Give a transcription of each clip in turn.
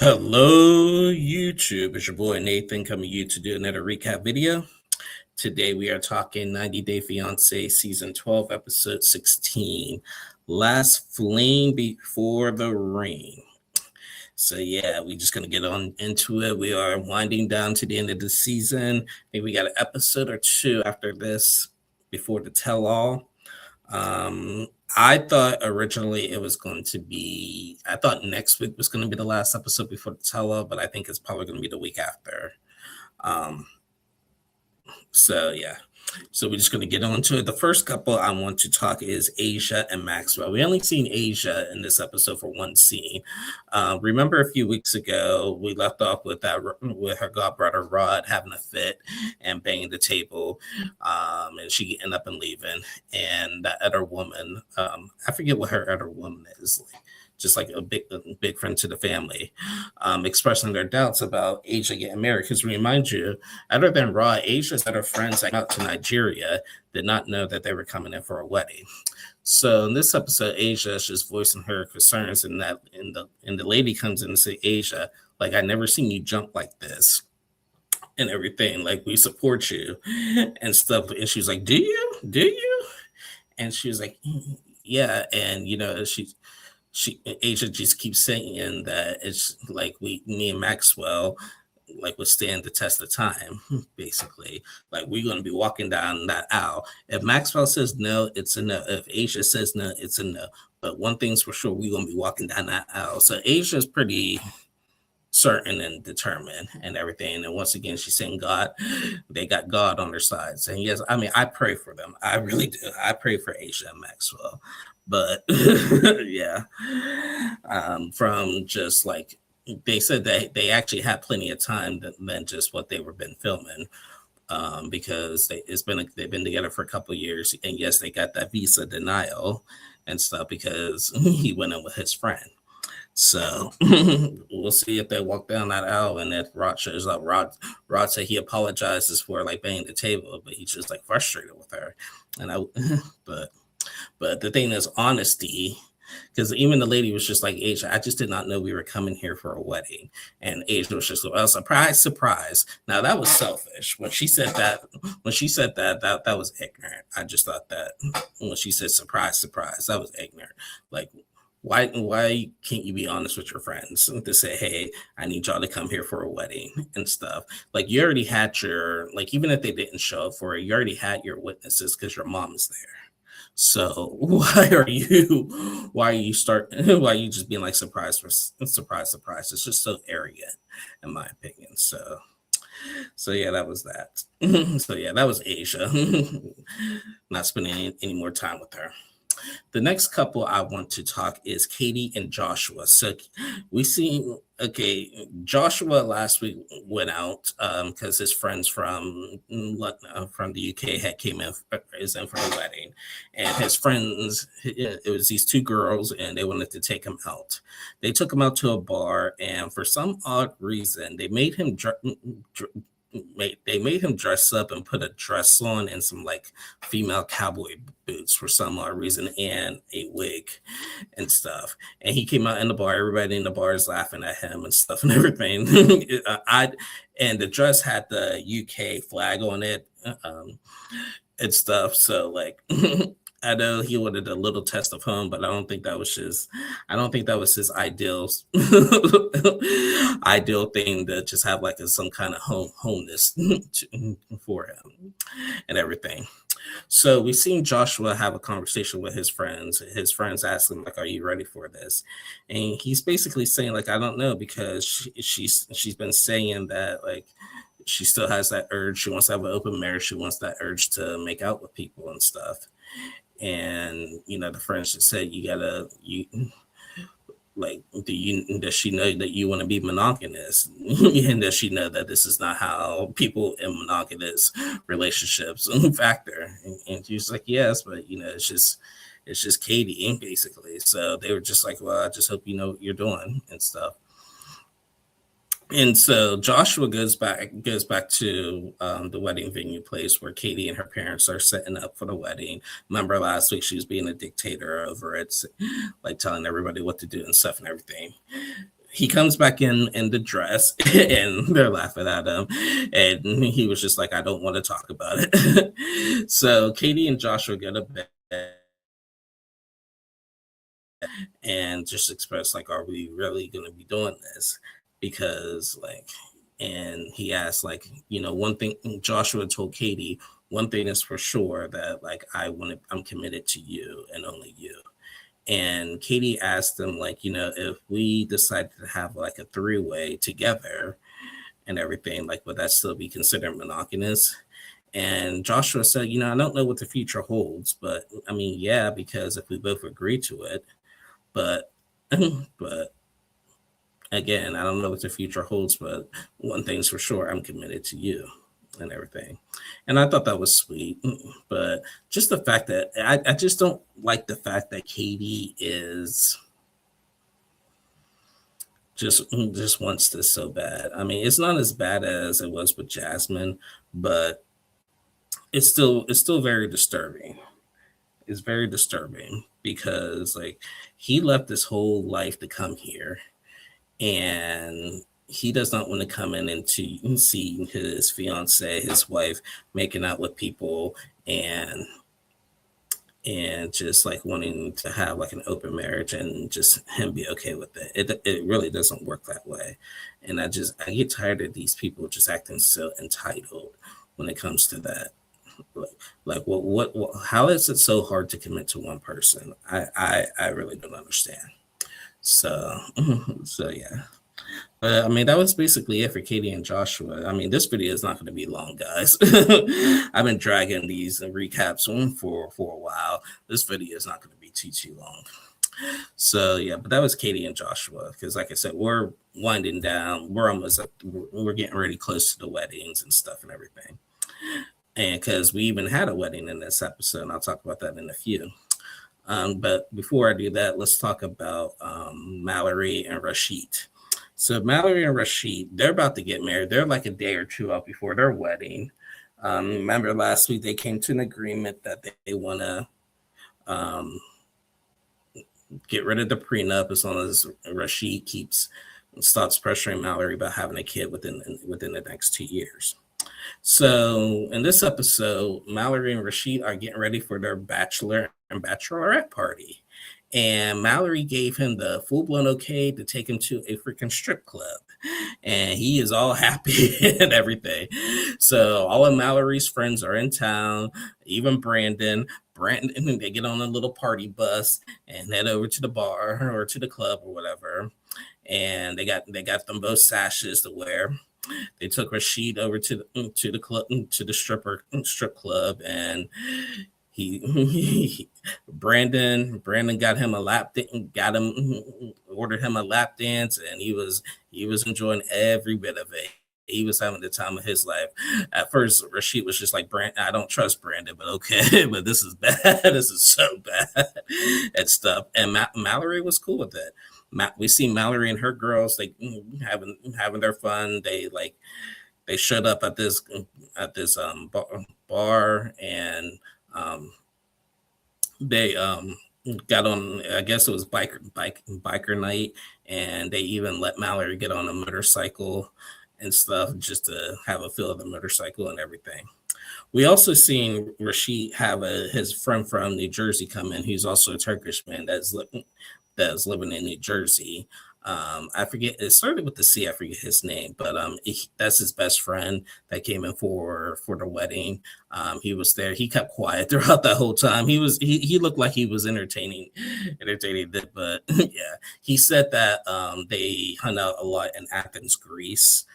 Hello, YouTube. It's your boy Nathan coming to you to do another recap video. Today we are talking 90 Day Fiancé Season 12, Episode 16. Last Fling Before the Ring. So yeah, we're just going to get on into it. We are winding down to the end of the season. Maybe we got an episode or two after this before the tell-all. I thought originally it was going to be, I thought next week was going to be the last episode before the tell-all, but I think it's probably going to be the week after. So yeah. So we're just going to get on to it. The first couple I want to talk is Asia and Maxwell. We only seen Asia in this episode for one scene. Remember a few weeks ago, we left off with her godbrother Rod having a fit and banging the table, and she ended up leaving. And that other woman, I forget what her other woman is, just like a big friend to the family, expressing their doubts about Asia getting married. Because remind you, other than Rod, Asia's other friends that out to Nigeria did not know that they were coming in for a wedding. So in this episode, Asia is just voicing her concerns, and the lady comes in and say, Asia, like, I never seen you jump like this and everything. Like, we support you and stuff. And she's like, do you? And she was like, yeah. And Asia just keeps saying that it's like me and Maxwell would stand the test of time, basically. Like, we're going to be walking down that aisle. If Maxwell says no, it's a no. If Asia says no, it's a no. But one thing's for sure, we're going to be walking down that aisle. So Asia's pretty certain and determined and everything. And once again, she's saying God, they got God on their side. And yes, I mean, I pray for them. I really do. I pray for Asia and Maxwell. But yeah, from just like, they said that they actually had plenty of time than just what they were been filming, because they've been together for a couple of years, and yes, they got that visa denial and stuff because he went in with his friend. So we'll see if they walk down that aisle and if Rod shows up. Rod said he apologizes for like banging the table, but he's just like frustrated with her. And but the thing is honesty, because even the lady was just like, Asia, I just did not know we were coming here for a wedding. And Asia was just like, well, surprise. Now that was selfish. When she said that was ignorant. I just thought that when she said surprise, that was ignorant. Like, why can't you be honest with your friends to say, hey, I need y'all to come here for a wedding and stuff? Like, you already had even if they didn't show up for it, you already had your witnesses because your mom's there. So why are you just being like surprise? It's just so arrogant, in my opinion. So yeah, that was that. So yeah, that was Asia. Not spending any more time with her. The next couple I want to talk is Katie and Joshua. So we see, Joshua last week went out because his friends from the UK came in for the wedding, and his friends, it was these two girls, and they wanted to take him out. They took him out to a bar, and for some odd reason, they made him dress up and put a dress on and some like female cowboy boots for some odd reason and a wig and stuff. And he came out in the bar. Everybody in the bar is laughing at him and stuff and everything. And the dress had the UK flag on it and stuff. So like, I know he wanted a little test of home, but I don't think that was his ideal thing, to just have like some kind of homeness for him and everything. So we've seen Joshua have a conversation with his friends. His friends ask him, like, are you ready for this? And he's basically saying, like, I don't know, because she's been saying that, like, she still has that urge. She wants to have an open marriage. She wants that urge to make out with people and stuff. And the friends just said, does she know that you want to be monogamous? And does she know that this is not how people in monogamous relationships factor? And she's like, yes, but it's just Katie, basically. So they were just like, well, I just hope you know what you're doing and stuff. And so Joshua goes back to the wedding venue place where Katie and her parents are setting up for the wedding. Remember last week she was being a dictator over it, like telling everybody what to do and stuff and everything. he comes back in the dress and they're laughing at him, and he was just like, I don't want to talk about it. So Katie and Joshua get a bed and just express like, are we really going to be doing this? Because like, and he asked like, one thing Joshua told Katie, one thing is for sure, that like I'm committed to you and only you. And Katie asked him like, if we decided to have like a three-way together and everything, like, would that still be considered monogamous? And Joshua said, I don't know what the future holds, but I mean, yeah, because if we both agree to it, but but again, I don't know what the future holds, but one thing's for sure, I'm committed to you and everything. And I thought that was sweet. But just the fact that I just don't like the fact that Katie is just wants this so bad. I mean, it's not as bad as it was with Jasmine, but it's still very disturbing. It's very disturbing because like he left his whole life to come here, and he does not want to come in and to see his fiance, his wife, making out with people, and just like wanting to have like an open marriage and just him be okay with it. It really doesn't work that way. And I get tired of these people just acting so entitled when it comes to that. Like what how is it so hard to commit to one person? I really don't understand. So so yeah. I mean, that was basically it for Katie and Joshua. I mean, this video is not going to be long, guys. I've been dragging these recaps on for a while. This video is not going to be too long. So yeah, but that was Katie and Joshua, because like I said, we're winding down. We're getting ready close to the weddings and stuff and everything. And because we even had a wedding in this episode, and I'll talk about that in a few. But before I do that, let's talk about Mallerie and Rasheed. So Mallerie and Rasheed, they're about to get married. They're like a day or two out before their wedding. Remember last week they came to an agreement that they want to get rid of the prenup as long as Rasheed stops pressuring Mallerie about having a kid within the next 2 years. So in this episode, Mallerie and Rasheed are getting ready for their bachelor and bachelorette party. And Mallerie gave him the full-blown okay to take him to a freaking strip club. And he is all happy and everything. So all of Mallory's friends are in town, even Brandon. Brandon, they get on a little party bus and head over to the bar or to the club or whatever. And they got them both sashes to wear. They took Rasheed over to the club, to the strip club, and Brandon got him ordered him a lap dance, and he was enjoying every bit of it. He was having the time of his life. At first, Rasheed was just like, I don't trust Brandon, but okay, but this is bad. This is so bad and stuff. And Mallerie was cool with it. We see Mallerie and her girls like having their fun. They showed up at this bar, and they got on, I guess it was biker night, and they even let Mallerie get on a motorcycle and stuff just to have a feel of the motorcycle and everything. We also seen Rasheed have his friend from New Jersey come in, who's also a Turkish man that's living in New Jersey. I forget, it started with the C, I forget his name, but that's his best friend that came in for the wedding. He was there. He kept quiet throughout that whole time. He looked like he was entertaining it, but yeah, he said that they hung out a lot in Athens, Greece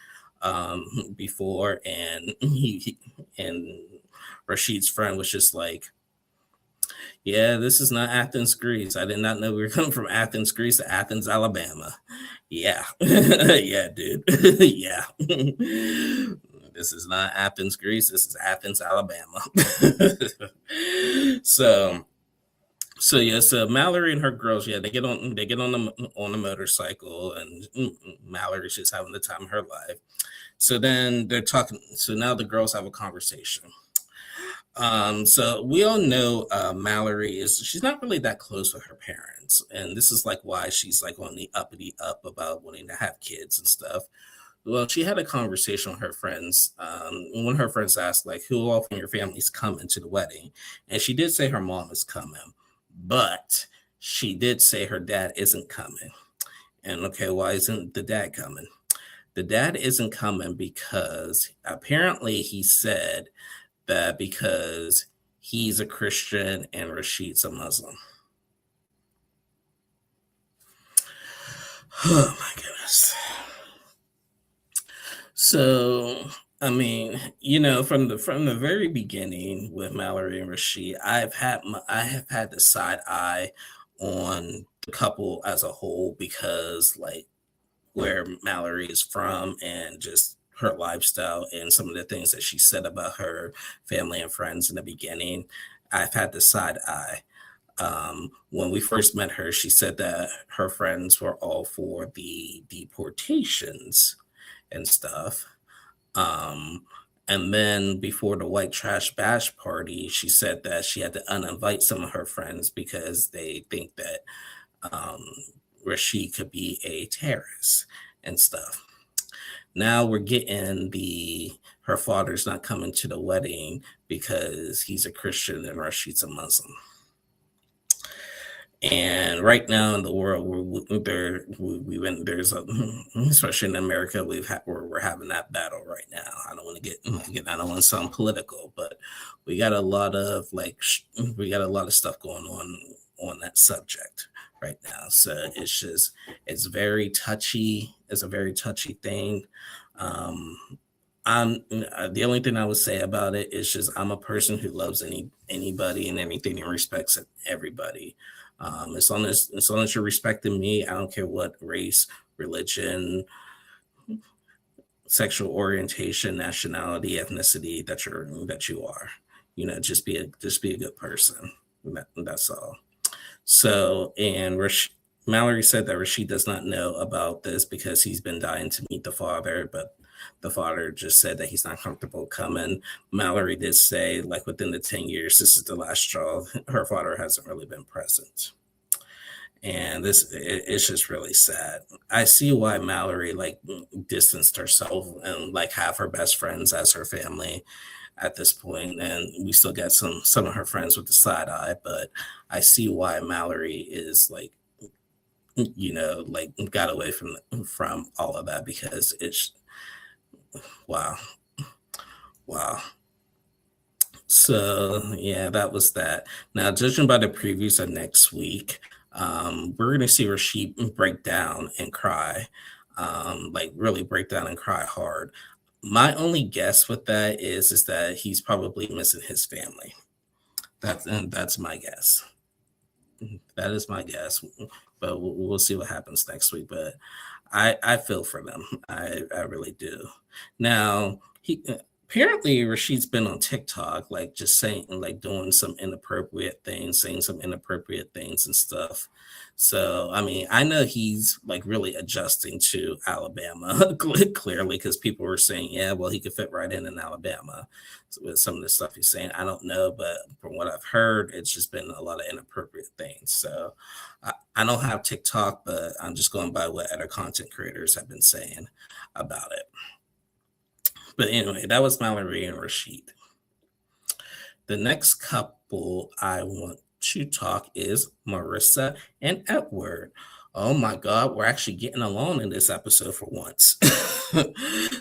before, and and Rasheed's friend was just like, yeah, this is not Athens, Greece. I did not know we were coming from Athens, Greece to Athens, Alabama. Yeah. Yeah, dude. Yeah. This is not Athens, Greece. This is Athens, Alabama. So yeah, so Mallerie and her girls, yeah, they get on the motorcycle, and Mallory's just having the time of her life. So then they're talking. So now the girls have a conversation. So we all know Mallory she's not really that close with her parents, and this is like why she's like on the uppity up about wanting to have kids and stuff. Well, she had a conversation with her friends. One of her friends asked, like, who all from your family's coming to the wedding? And she did say her mom is coming, but she did say her dad isn't coming. And okay, why isn't the dad coming? The dad isn't coming because apparently he said that because he's a Christian and Rasheed's a Muslim. Oh my goodness. So, I mean, from the very beginning with Mallory and Rasheed, I have had the side eye on the couple as a whole because like where Mallory is from and just her lifestyle and some of the things that she said about her family and friends in the beginning, I've had the side eye. When we first met her, she said that her friends were all for the deportations and stuff. Um, and then before the white trash bash party, she said that she had to uninvite some of her friends because they think that um, Rashid could be a terrorist and stuff. Now we're getting her father's not coming to the wedding because he's a Christian and Rashid's a Muslim. And right now in the world, there's especially in America, we're having that battle right now. I don't want to I don't want to sound political, but we got a lot of we got a lot of stuff going on that subject right now. So it's very touchy. It's a very touchy thing. Um, the only thing I would say about it is just I'm a person who loves anybody and anything and respects everybody. As long as you're respecting me, I don't care what race, religion, sexual orientation, nationality, ethnicity that you are. Just be a good person. That's all. So, and Mallory said that Rasheed does not know about this because he's been dying to meet the father, but the father just said that he's not comfortable coming. Mallory did say, like, within the 10 years, this is the last straw. Her father hasn't really been present. And it's just really sad. I see why Mallory like distanced herself and like have her best friends as her family at this point, and we still got some of her friends with the side eye, but I see why Mallory is like like got away from all of that because it's wow. So yeah, that was that. Now, judging by the previews of next week, we're gonna see Rasheed break down and cry, like really break down and cry hard. My only guess with that is that he's probably missing his family. That's my guess. That is my guess, but we'll see what happens next week. But I feel for them. I really do. Now he apparently Rasheed's been on TikTok, like just saying like doing some inappropriate things, saying some inappropriate things and stuff. So I mean, I know he's like really adjusting to Alabama clearly because people were saying, yeah, well, he could fit right in Alabama with some of the stuff he's saying. I don't know, but from what I've heard, it's just been a lot of inappropriate things. So I don't have TikTok, but I'm just going by what other content creators have been saying about it. But anyway, that was Mallory and Rasheed. The next couple I want to talk is Marissa and Edward. Oh my God, we're actually getting along in this episode for once.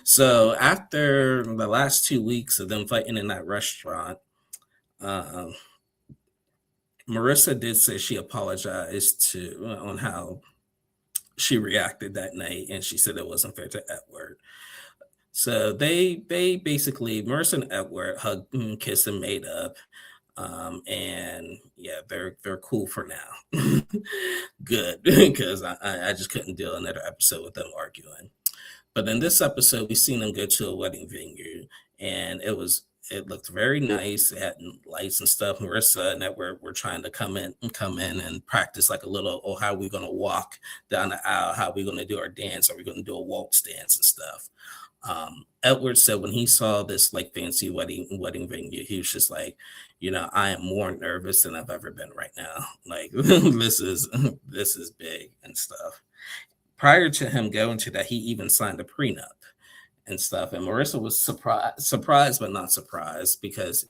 So after the last 2 weeks of them fighting in that restaurant, Marissa did say she apologized on how she reacted that night, and she said it wasn't fair to Edward. So they basically Marissa and Edward hugged, kissed, and made up. And yeah, they're cool for now. Good, because I just couldn't deal another episode with them arguing. But in this episode, we seen them go to a wedding venue, and it looked very nice. It had lights and stuff. Marissa and Edward were trying to come in and practice like a little, oh, how are we gonna walk down the aisle? How are we gonna do our dance? Are we gonna do a waltz dance and stuff? Edward said when he saw this like fancy wedding venue, he was just like, I am more nervous than I've ever been right now. Like this is big and stuff. Prior to him going to that, he even signed a prenup and stuff. And Marissa was surprised, but not surprised because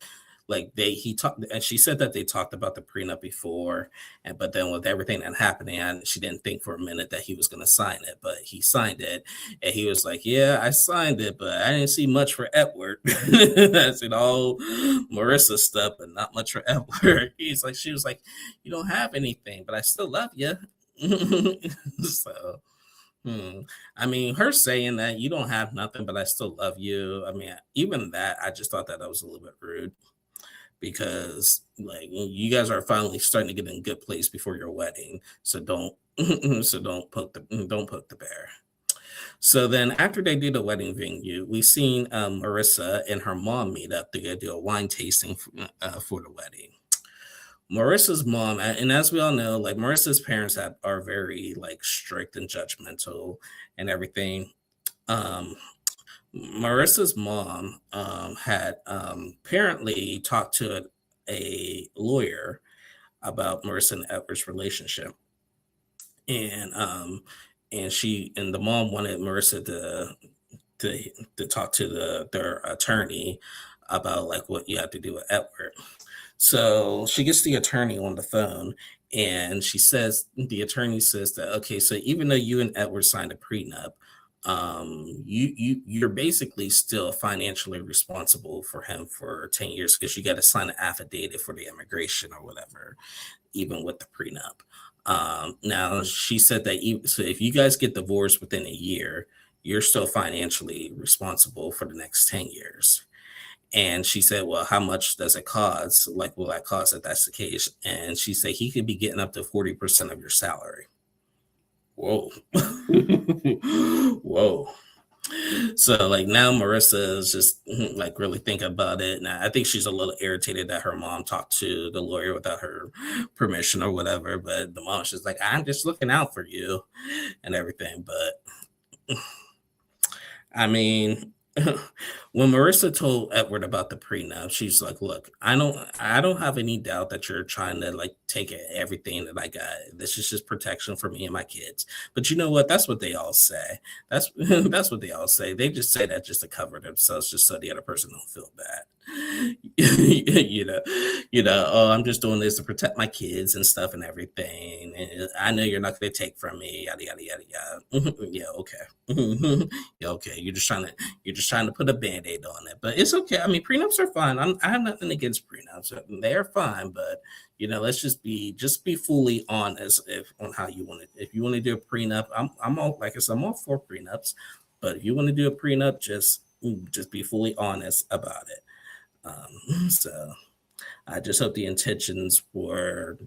like he talked, and she said that they talked about the prenup before, but then with everything that happening, she didn't think for a minute that he was going to sign it, but he signed it, and he was like, "Yeah, I signed it, but I didn't see much for Edward." That's all Marissa stuff, but not much for Edward. She was like, "You don't have anything, but I still love you." So. I mean, her saying that you don't have nothing, but I still love you. I mean, even that, I just thought that was a little bit rude because, like, you guys are finally starting to get in a good place before your wedding, so don't, don't poke the bear. So then, after they do the wedding venue, we seen Marissa and her mom meet up to go do a wine tasting for the wedding. Marissa's mom, and as we all know, like Marissa's parents are very like strict and judgmental and everything. Um, Marissa's mom had apparently talked to a lawyer about Marissa and Edward's relationship, and the mom wanted Marissa to talk to their attorney about like what you have to do with Edward. So she gets the attorney on the phone, and the attorney says that, okay, so even though you and Edward signed a prenup, you're basically still financially responsible for him for 10 years because you got to sign an affidavit for the immigration or whatever, even with the prenup. Now she said that so if you guys get divorced within a year, you're still financially responsible for the next 10 years. And she said, well, how much does it cost? Like, will that cost if that's the case? And she said, he could be getting up to 40% of your salary. Whoa. Whoa. So, like, now Marissa is just like really thinking about it. And I think she's a little irritated that her mom talked to the lawyer without her permission or whatever. But the mom's just like, I'm just looking out for you and everything. But I mean, when Marissa told Edward about the prenup, she's like, "Look, I don't have any doubt that you're trying to like take everything that I got. This is just protection for me and my kids." But you know what? That's what they all say. That's that's what they all say. They just say that just to cover themselves, just so the other person don't feel bad. you know, oh, I'm just doing this to protect my kids and stuff and everything. And I know you're not going to take from me, yada yada yada yada. Yeah, okay. Yeah, okay. You're just trying to put a band-aid on it, but it's okay. I mean, prenups are fine. I have nothing against prenups. They're fine, but let's just be fully honest on how you want it. If you want to do a prenup, I'm all, like I said, I'm all for prenups, but if you want to do a prenup, just be fully honest about it. So I just hope the intentions were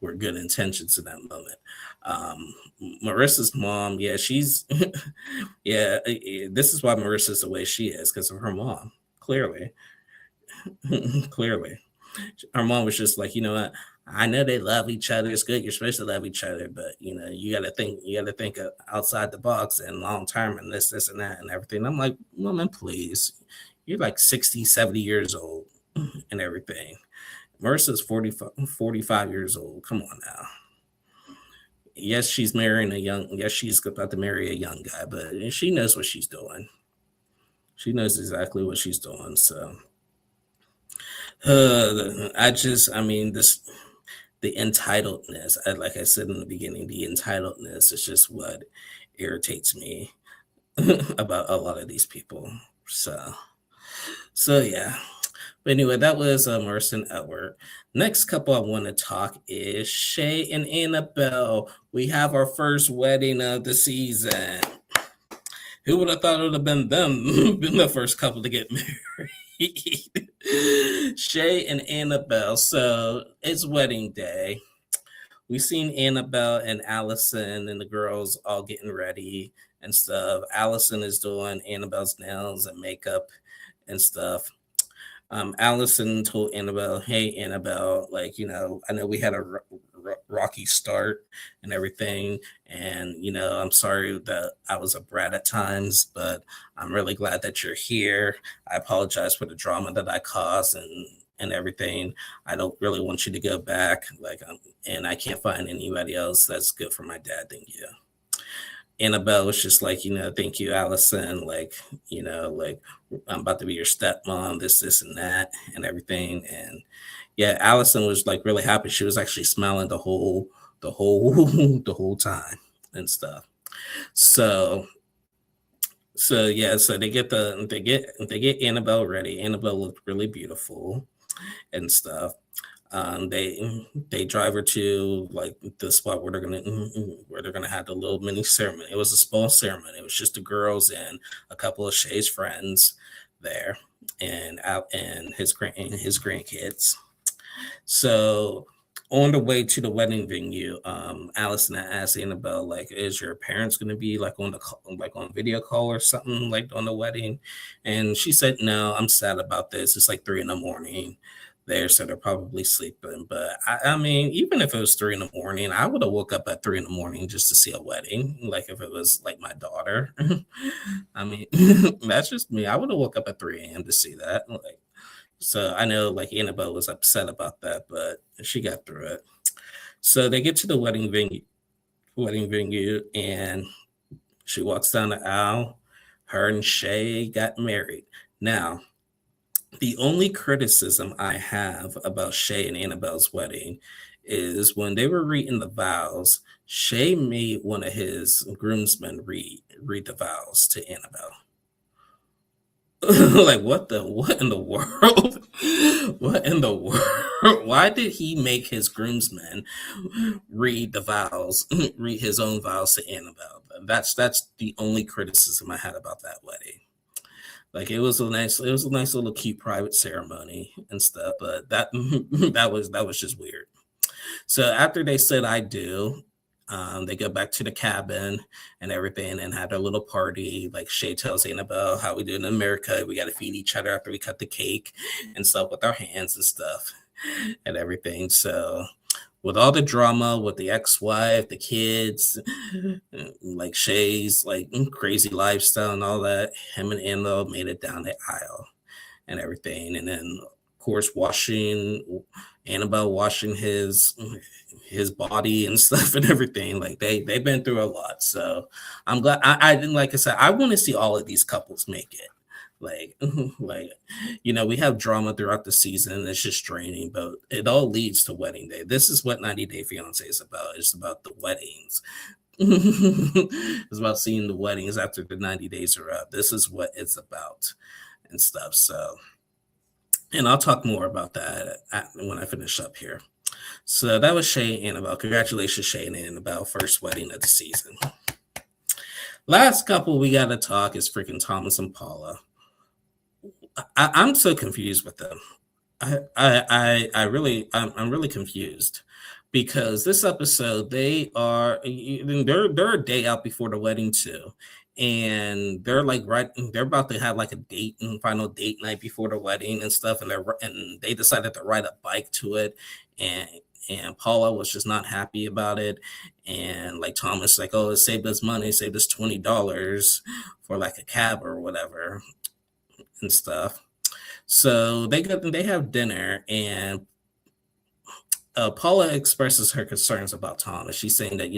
good intentions in that moment. Marissa's mom, yeah, she's yeah, this is why Marissa's the way she is, because of her mom. Clearly. Clearly. Her mom was just like, you know what, I know they love each other. It's good. You're supposed to love each other, but you gotta think outside the box and long term and this and that and everything. I'm like, woman, please. You're like 60, 70 years old and everything. Marissa's 45 years old. Come on now. Yes, she's about to marry a young guy, but she knows what she's doing. She knows exactly what she's doing. So, the entitledness, like I said in the beginning, the entitledness is just what irritates me about a lot of these people. So yeah. But anyway, that was Marissa and Edward. Next couple I want to talk is Shay and Annabelle. We have our first wedding of the season. Who would have thought it would have been them, been the first couple to get married? Shay and Annabelle. So it's wedding day. We've seen Annabelle and Allison and the girls all getting ready and stuff. Allison is doing Annabelle's nails and makeup and stuff. Allison told Annabelle, "Hey, Annabelle, like, I know we had a rocky start and everything, and I'm sorry that I was a brat at times, but I'm really glad that you're here. I apologize for the drama that I caused and everything. I don't really want you to go back, like, and I can't find anybody else that's good for my dad than you." Annabelle was just like, thank you, Allison. Like, I'm about to be your stepmom, this, and that, and everything. And yeah, Allison was like really happy. She was actually smiling the whole, the whole time and stuff. So, so yeah, so they get Annabelle ready. Annabelle looked really beautiful and stuff. They drive her to like the spot where they're gonna have the little mini ceremony. It was a small ceremony. It was just the girls and a couple of Shay's friends there, and out and his grandkids. So on the way to the wedding venue, Allison asked Annabelle, like, "Is your parents going to be like like on video call or something like on the wedding?" And she said, "No, I'm sad about this. It's like 3 in the morning there, so they're probably sleeping." But I mean, even if it was 3 in the morning, I would have woke up at 3 in the morning just to see a wedding. Like if it was like my daughter, I mean, that's just me. I would have woke up at 3 a.m. to see that. Like, so I know like Annabelle was upset about that, but she got through it. So they get to the wedding venue, and she walks down the aisle. Her and Shay got married. Now, the only criticism I have about Shay and Annabelle's wedding is when they were reading the vows, Shay made one of his groomsmen read the vows to Annabelle. Like what in the world? What in the world? Why did he make his groomsmen read the vows, read his own vows to Annabelle? That's the only criticism I had about that wedding. Like it was a nice little cute private ceremony and stuff, but that that was just weird. So after they said I do, they go back to the cabin and everything and had their little party. Like Shay tells Annabelle how we do in America. We got to feed each other after we cut the cake and stuff with our hands and stuff and everything. So with all the drama with the ex-wife, the kids, like Shay's like crazy lifestyle and all that, him and Annabelle made it down the aisle and everything. And then of course Annabelle washing his body and stuff and everything. Like they've been through a lot. So I'm glad I didn't, like I said, I want to see all of these couples make it. Like like we have drama throughout the season. It's just draining, but it all leads to wedding day. This is what 90 Day Fiance is about. It's about the weddings. It's about seeing the weddings after the 90 days are up. This is what it's about and stuff. So, and I'll talk more about that when I finish up here. So that was Shay and Annabelle. Congratulations, Shay and Annabelle, first wedding of the season. Last couple we got to talk is freaking Thomas and Paula. I'm so confused with them. I'm really confused because this episode they're a day out before the wedding too, and they're about to have like a date and final date night before the wedding and stuff, and they decided to ride a bike to it, and Paula was just not happy about it, and like Thomas like, oh, it saved us money, saved us $20 for like a cab or whatever and stuff. So they have dinner, and Paula expresses her concerns about Thomas. She's saying that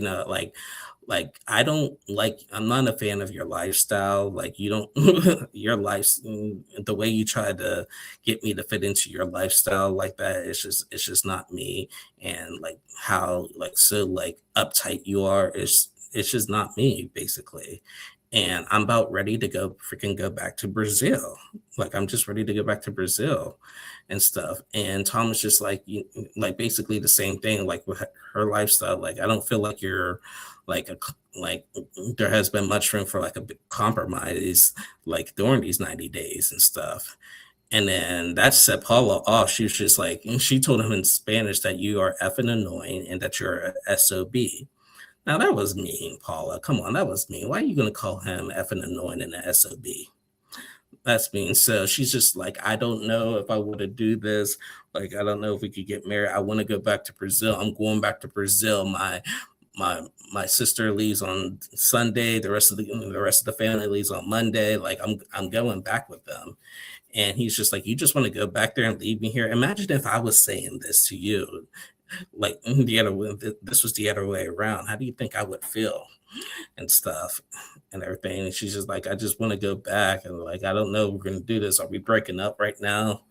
I'm not a fan of your lifestyle. Like you don't your life, the way you try to get me to fit into your lifestyle like that. It's just not me. And like how like so like uptight you are. It's just not me basically. And I'm about ready to go back to Brazil. Like I'm just ready to go back to Brazil and stuff. And Thomas just like basically the same thing. Like with her lifestyle, like I don't feel like you're like there has been much room for like a big compromise like during these 90 days and stuff. And then that set Paula off. She was just like, and she told him in Spanish that you are effing annoying and that you're a SOB. Now that was mean, Paula. Come on, that was mean. Why are you gonna call him effing annoying and an SOB? That's mean. So she's just like, I don't know if I want to do this. Like, I don't know if we could get married. I want to go back to Brazil. I'm going back to Brazil. My my sister leaves on Sunday. The rest of the family leaves on Monday. Like, I'm going back with them. And he's just like, you just want to go back there and leave me here. Imagine if I was saying this to you, like the other way, this was the other way around. How do you think I would feel and stuff and everything? And she's just like, I just want to go back, and like, I don't know if we're gonna do this. Are we breaking up right now?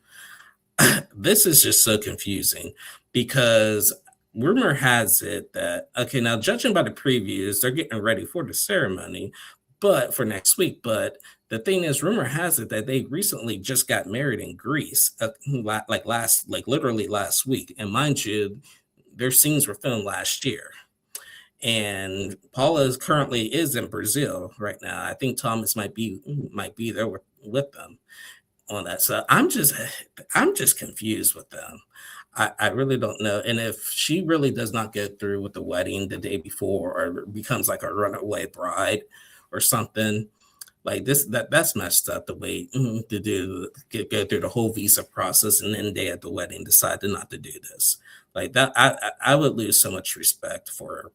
This is just so confusing because rumor has it that, okay, now judging by the previews, they're getting ready for the ceremony, but for next week. But the thing is, rumor has it that they recently just got married in Greece, like literally last week. And mind you, their scenes were filmed last year. And Paula is currently in Brazil right now. I think Thomas might be there with them on that. So I'm just confused with them. I really don't know. And if she really does not get through with the wedding the day before or becomes like a runaway bride or something like this, that's messed up the way to go through the whole visa process and then they at the wedding decide to not to do this. Like that, I would lose so much respect for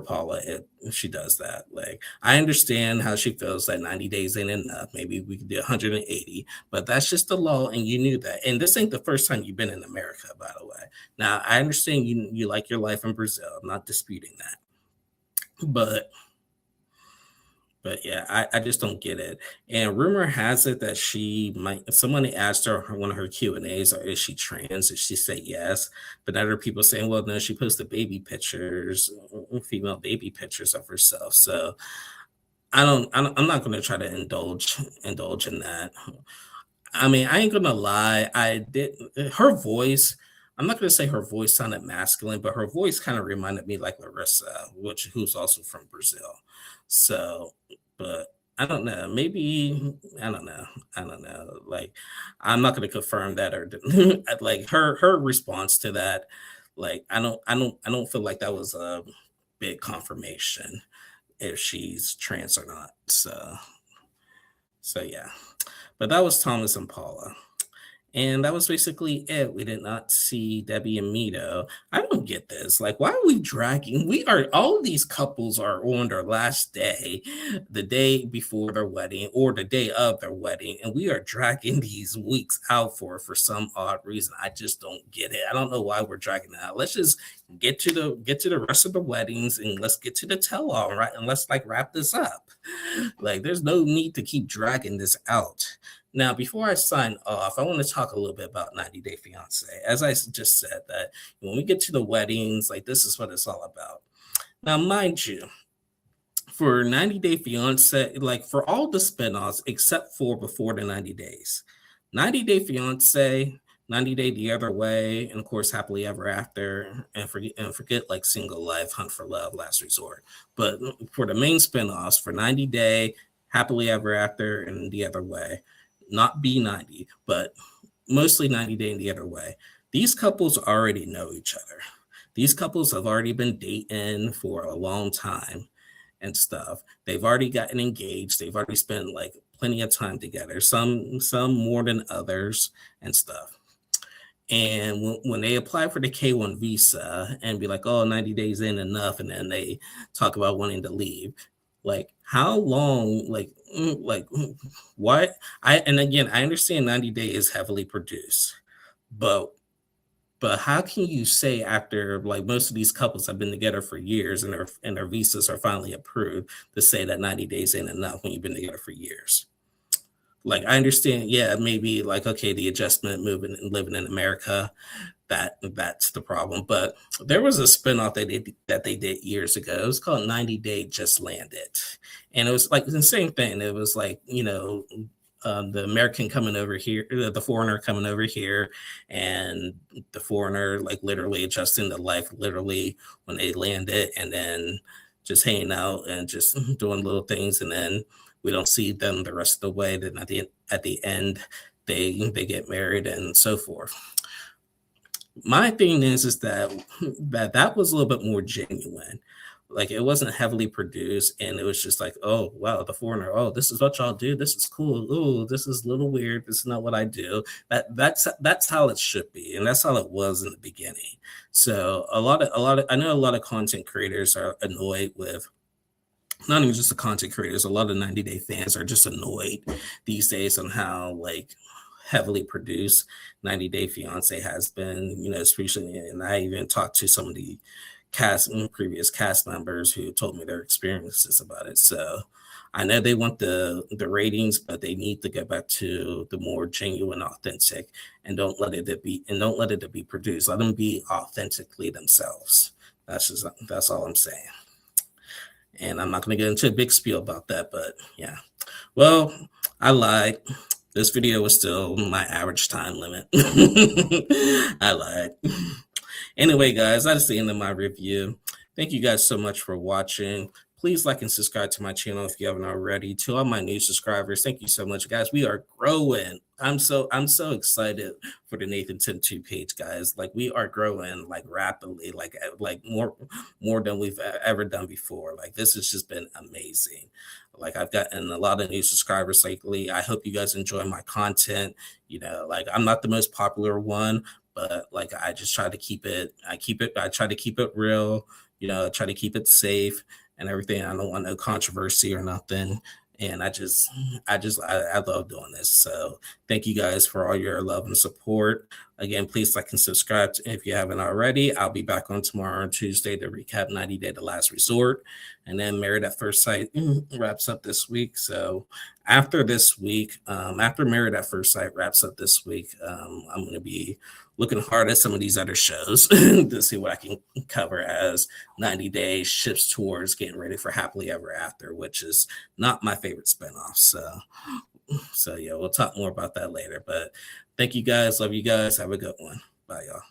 Paula if she does that. Like, I understand how she feels that 90 days ain't enough. Maybe we could do 180, but that's just the law, and you knew that. And this ain't the first time you've been in America, by the way. Now, I understand you like your life in Brazil. I'm not disputing that, but yeah, I just don't get it. And rumor has it that someone asked her on one of her Q&As, or is she trans? And she said yes. But other people saying, well, no, she posted baby pictures, female baby pictures of herself. So I'm not going to try to indulge in that. I mean, I ain't gonna lie. Her voice. I'm not gonna say her voice sounded masculine, but her voice kind of reminded me like Larissa, who's also from Brazil. So, but I don't know. Maybe I don't know. I don't know. Like, I'm not gonna confirm that or like her response to that. Like, I don't feel like that was a big confirmation if she's trans or not. So yeah. But that was Thomas and Paula. And that was basically it. We did not see Debbie and Mito. I don't get this. Like, why are we dragging? All of these couples are on their last day, the day before their wedding or the day of their wedding, and we are dragging these weeks out for some odd reason. I just don't get it. I don't know why we're dragging it out. Let's just get to the rest of the weddings and let's get to the tell all, right? And let's like wrap this up. Like, there's no need to keep dragging this out. Now, before I sign off, I want to talk a little bit about 90 Day Fiance. As I just said, that when we get to the weddings, like, this is what it's all about. Now, mind you, for 90 Day Fiance, like for all the spinoffs except for before the 90 days, 90 Day Fiance, 90 Day the Other Way, and of course Happily Ever After, and forget like Single Life, Hunt for Love, Last Resort. But for the main spinoffs, for 90 Day, Happily Ever After, and The Other Way, not B90, but mostly 90 Day and The Other Way. These couples already know each other. These couples have already been dating for a long time and stuff. They've already gotten engaged. They've already spent like plenty of time together. Some more than others and stuff. And when they apply for the K1 visa and be like, oh, 90 days in enough, and then they talk about wanting to leave, like how long, what and again, I understand 90 Day is heavily produced, but how can you say after like most of these couples have been together for years and their visas are finally approved to say that 90 days ain't enough when you've been together for years? Like, I understand, yeah, maybe like, okay, the adjustment, moving and living in America, that's the problem. But there was a spinoff that they did years ago. It was called 90 Day Just Landed. And it was like the same thing. It was like, the American coming over here, the foreigner coming over here, and the foreigner like literally adjusting to life literally when they landed, and then just hanging out and just doing little things, and then we don't see them the rest of the way. Then at the end, they get married and so forth. My thing is that was a little bit more genuine. Like it wasn't heavily produced, and it was just like, oh wow, the foreigner. Oh, this is what y'all do. This is cool. Oh, this is a little weird. This is not what I do. That's how it should be, and that's how it was in the beginning. So I know a lot of content creators are annoyed with, not even just the content creators, a lot of 90 Day fans are just annoyed these days on how like heavily produced 90 Day Fiance has been, especially, and I even talked to some of the previous cast members who told me their experiences about it. So I know they want the ratings, but they need to get back to the more genuine, authentic, and don't let it be produced. Let them be authentically themselves. That's all I'm saying. And I'm not going to get into a big spiel about that, but yeah. Well, I lied. This video was still my average time limit. I lied. Anyway, guys, that's the end of my review. Thank you guys so much for watching. Please like and subscribe to my channel if you haven't already. To all my new subscribers, thank you so much, guys. We are growing. I'm so excited for the Nathan Tim 2 page, guys. Like we are growing like rapidly, like more than we've ever done before. Like this has just been amazing. Like I've gotten a lot of new subscribers lately. I hope you guys enjoy my content. Like I'm not the most popular one, but like I just try to keep it. I try to keep it real. I try to keep it safe and everything. I don't want no controversy or nothing. And I love doing this. So thank you guys for all your love and support. Again, please like and subscribe if you haven't already. I'll be back on tomorrow on Tuesday to recap 90 Day The Last Resort. And then Married at First Sight wraps up this week. So after this week, after Married at First Sight wraps up this week, I'm going to be looking hard at some of these other shows to see what I can cover as 90 Days shifts towards getting ready for Happily Ever After, which is not my favorite spinoff. So yeah, we'll talk more about that later. But thank you guys. Love you guys. Have a good one. Bye, y'all.